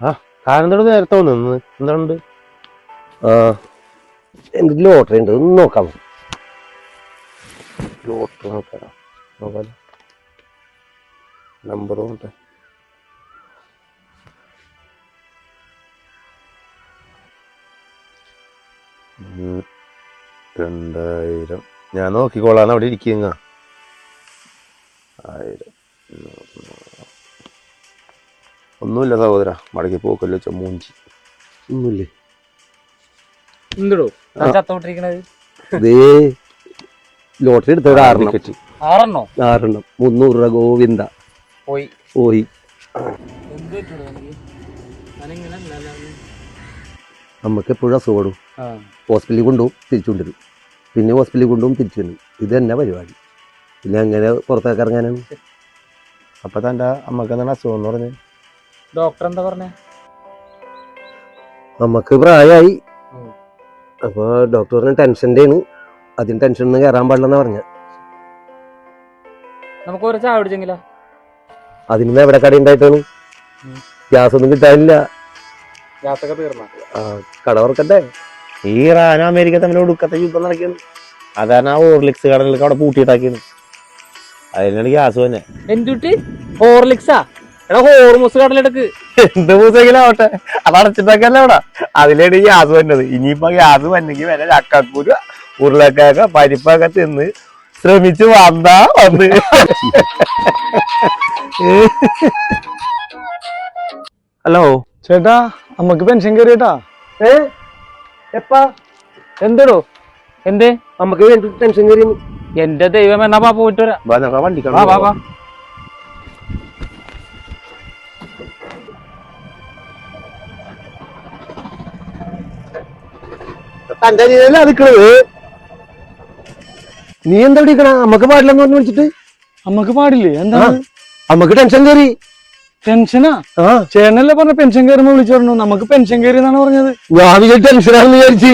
ആ കാരണത്തോട് നേരത്തെ വന്നു എന്തുണ്ട്? ആ എന്റെ ലോട്ടറി ഉണ്ട്, ഒന്ന് നോക്കാമോ? ലോട്ടറി നോക്കാലോ. നമ്പർ നോട്ടെ. 2000. ഞാൻ നോക്കിക്കോളാന്ന് അവിടെ ഇരിക്കുക. 1000. ഒന്നുമില്ല സഹോദര, മടക്കി പോക്കല്ലോ മൂഞ്ചി. ഒന്നുമില്ലേ? എന്തോ ചത്തോട്ടിരിക്കണത്? ലോട്ടറി എടുത്തത് 6 ടിക്കറ്റ്. 6 300 രൂപ. ഗോവിന്ദ പോയി. നമുക്ക് എപ്പോഴും അസുഖപ്പെടും. ഹോസ്പിറ്റലിൽ കൊണ്ടുപോകും, തിരിച്ചു കൊണ്ടുവരും. പിന്നെ ഹോസ്പിറ്റലിൽ കൊണ്ടുപോകും, തിരിച്ചു വരും. ഇത് തന്നെ പരിപാടി. പിന്നെ അങ്ങനെ പുറത്തേക്ക് ഇറങ്ങാനാണ്. അപ്പൊ തന്റെ അമ്മക്ക് എന്താണ് അസുഖം എന്ന് പറഞ്ഞ്? ഡോക്ടർ എന്താ പറഞ്ഞ? നമുക്ക് പ്രായമായി. അപ്പൊ ഡോക്ടർ പറഞ്ഞ ടെൻഷൻ്റെ ആണ്, അതിന് ടെൻഷനൊന്നും കയറാൻ പാടില്ലെന്നാ പറഞ്ഞ. നമുക്ക് ഒരു ചായ കുടിച്ചെങ്കിലോ? അതിന് എവിടെ കട ഉണ്ടായിട്ടാണ്? ഗ്യാസ് ഒന്നും കിട്ടാനില്ല. ഗ്യാസൊക്കെ തീർന്ന കട തുറക്കട്ടെ. ഈ ഇറാനും അമേരിക്ക തമ്മിൽ ഒടുക്കത്തെ യുദ്ധം നടക്കുന്നു. അതാണ് ആ ഹോർലിക്സ് കടകളിലൊക്കെ അവിടെ പൂട്ടിയിട്ടാക്കിയത്. അതിനാണ് ഗ്യാസ് തന്നെ. എന്തുട്ടി ഹോർലിക്സാ? എടാ ഹോർമൂസ് കടലെടുക്ക്. എന്ത് മൂസെങ്കിലും ആവട്ടെ, അത് അടച്ചിട്ടൊക്കെയല്ല അവിടെ. അതിലാണ് ഈ ഗ്യാസ് വന്നത്. ഇനിയിപ്പോ ഗ്യാസ് വന്നെങ്കിൽ വരെ ചക്കക്കുരു ഉരുളക്കൊക്കെ പരിപ്പൊക്കെ തിന്ന് ശ്രമിച്ചു വന്ന് ഹലോ ചേട്ടാ, നമുക്ക് പെൻഷൻ കയറിയേട്ടാ. എപ്പാ? എന്തോ എന്തേ? നമുക്ക് ടെൻഷൻ കയറി. എന്റെ ദൈവം എന്നാ പാ പോയിട്ട് വരാം. വണ്ടി വാ വാ വാ. തന്റെ രീതിയിലല്ലേ അതിക്കണത്? നീ എന്താ വിളിക്കണ? നമുക്ക് പാടില്ലെന്ന് പറഞ്ഞ് വിളിച്ചിട്ട്. നമുക്ക് പാടില്ലേ? എന്താ നമുക്ക് ടെൻഷൻ കയറി. ടെൻഷനാ? ചേട്ടനല്ലേ പറഞ്ഞ പെൻഷൻ കയറുമ്പോ വിളിച്ചു പറഞ്ഞു. നമുക്ക് പെൻഷൻ കയറി എന്നാണ് പറഞ്ഞത്. ഞാൻ വിചാരിച്ചു ടെൻഷനാണെന്ന് വിചാരിച്ചു.